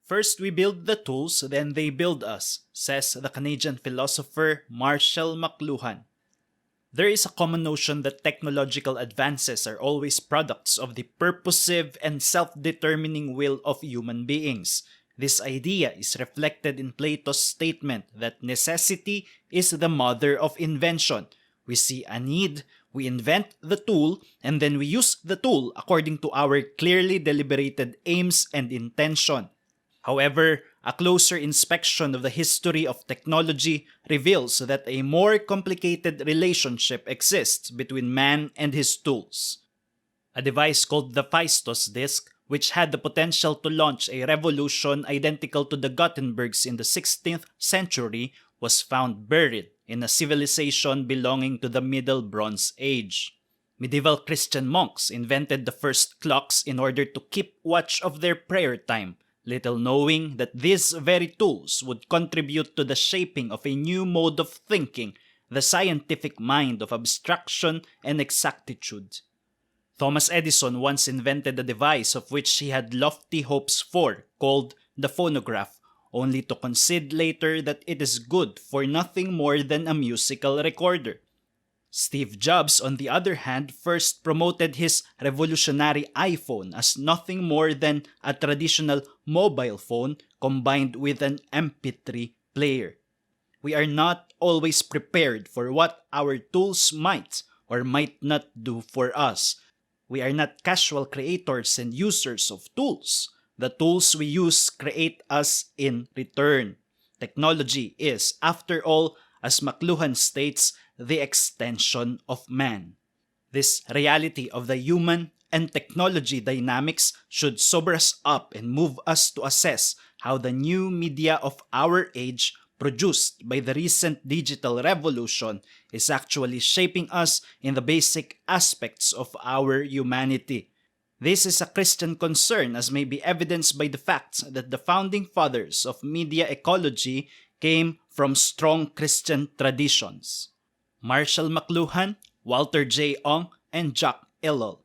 First we build the tools, then they build us, says the Canadian philosopher Marshall McLuhan. There is a common notion that technological advances are always products of the purposive and self-determining will of human beings. This idea is reflected in Plato's statement that necessity is the mother of invention. We see a need, we invent the tool, and then we use the tool according to our clearly deliberated aims and intention. However, a closer inspection of the history of technology reveals that a more complicated relationship exists between man and his tools. A device called the Phaistos disk, which had the potential to launch a revolution identical to the Gutenberg's in the 16th century, was found buried in a civilization belonging to the Middle Bronze Age. Medieval Christian monks invented the first clocks in order to keep watch of their prayer time, little knowing that these very tools would contribute to the shaping of a new mode of thinking, the scientific mind of abstraction and exactitude. Thomas Edison once invented a device of which he had lofty hopes for, called the phonograph, only to concede later that it is good for nothing more than a musical recorder. Steve Jobs, on the other hand, first promoted his revolutionary iPhone as nothing more than a traditional mobile phone combined with an MP3 player. We are not always prepared for what our tools might or might not do for us. We are not casual creators and users of tools. The tools we use create us in return. Technology is, after all, as McLuhan states, the extension of man. This reality of the human and technology dynamics should sober us up and move us to assess how the new media of our age, produced by the recent digital revolution, is actually shaping us in the basic aspects of our humanity. This is a Christian concern, as may be evidenced by the fact that the founding fathers of media ecology came from strong Christian traditions. Marshall McLuhan, Walter J. Ong, and Jack Ellul.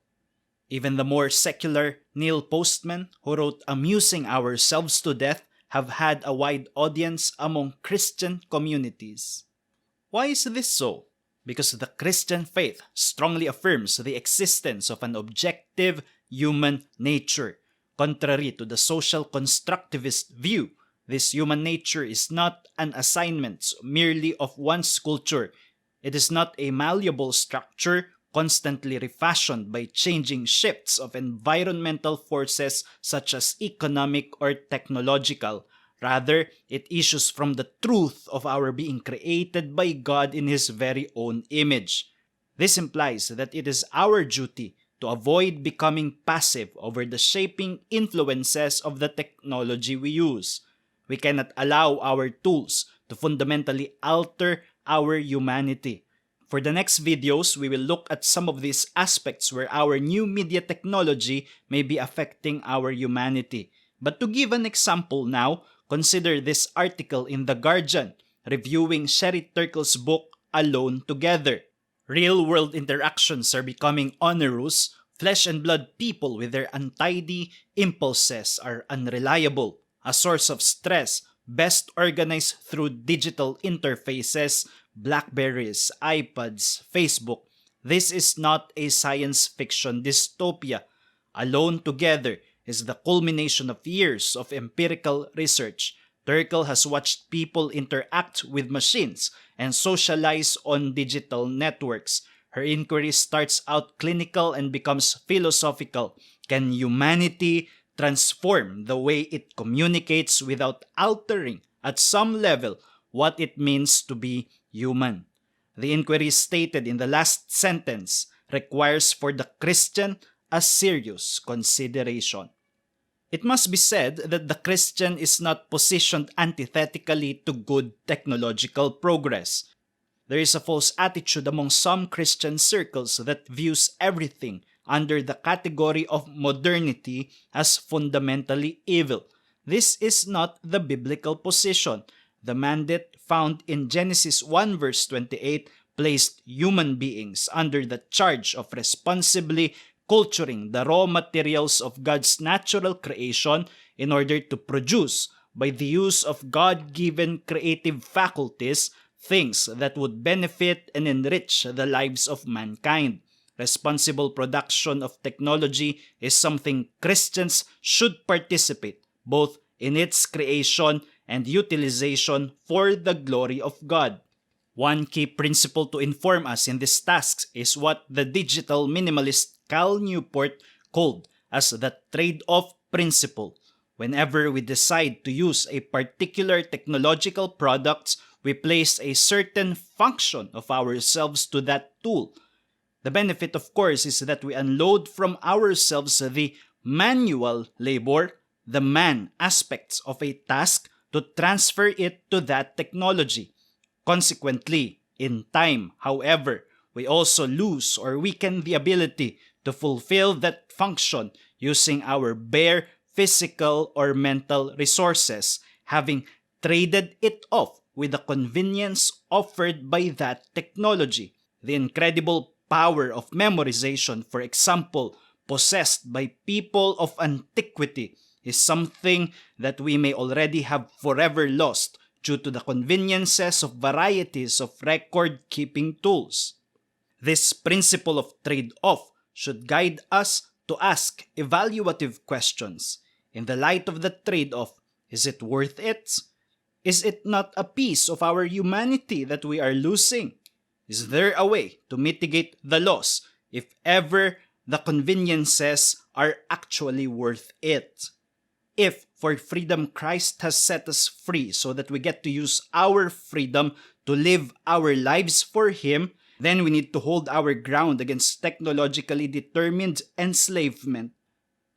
Even the more secular Neil Postman, who wrote Amusing Ourselves to Death, have had a wide audience among Christian communities. Why is this so? Because the Christian faith strongly affirms the existence of an objective human nature. Contrary to the social constructivist view, this human nature is not an assignment merely of one's culture. It is not a malleable structure constantly refashioned by changing shifts of environmental forces such as economic or technological. Rather, it issues from the truth of our being created by God in His very own image. This implies that it is our duty to avoid becoming passive over the shaping influences of the technology we use. We cannot allow our tools to fundamentally alter our humanity. For the next videos, we will look at some of these aspects where our new media technology may be affecting our humanity. But to give an example now, consider this article in The Guardian, reviewing Sherry Turkle's book, Alone Together. Real-world interactions are becoming onerous. Flesh and blood people with their untidy impulses are unreliable, a source of stress, best organized through digital interfaces, Blackberries, iPads, Facebook. This is not a science fiction dystopia. Alone Together is the culmination of years of empirical research. Turkle has watched people interact with machines and socialize on digital networks. Her inquiry starts out clinical and becomes philosophical. Can humanity transform the way it communicates without altering, at some level, what it means to be human? The inquiry stated in the last sentence requires for the Christian a serious consideration. It must be said that the Christian is not positioned antithetically to good technological progress. There is a false attitude among some Christian circles that views everything under the category of modernity as fundamentally evil. This is not the biblical position. The mandate found in Genesis 1 verse 28 placed human beings under the charge of responsibly culturing the raw materials of God's natural creation in order to produce, by the use of God-given creative faculties, things that would benefit and enrich the lives of mankind. Responsible production of technology is something Christians should participate both in its creation and utilization for the glory of God. One key principle to inform us in these tasks is what the digital minimalist Cal Newport called as the trade-off principle. Whenever we decide to use a particular technological product, we place a certain function of ourselves to that tool. The benefit, of course, is that we unload from ourselves the manual labor, the man aspects of a task, to transfer it to that technology. Consequently, in time, however, we also lose or weaken the ability to fulfill that function using our bare physical or mental resources, having traded it off with the convenience offered by that technology. The incredible power of memorization, for example, possessed by people of antiquity, is something that we may already have forever lost due to the conveniences of varieties of record-keeping tools. This principle of trade-off should guide us to ask evaluative questions. In the light of the trade-off, is it worth it? Is it not a piece of our humanity that we are losing? Is there a way to mitigate the loss if ever the conveniences are actually worth it? If for freedom Christ has set us free so that we get to use our freedom to live our lives for Him, then we need to hold our ground against technologically determined enslavement.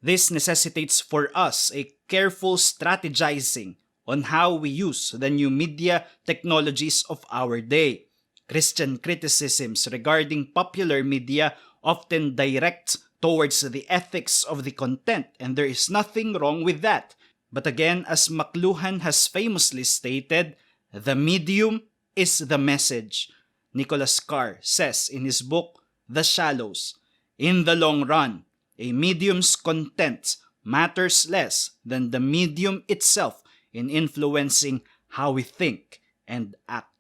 This necessitates for us a careful strategizing on how we use the new media technologies of our day. Christian criticisms regarding popular media often direct towards the ethics of the content, and there is nothing wrong with that. But again, as McLuhan has famously stated, the medium is the message. Nicholas Carr says in his book, The Shallows, in the long run, a medium's content matters less than the medium itself in influencing how we think and act.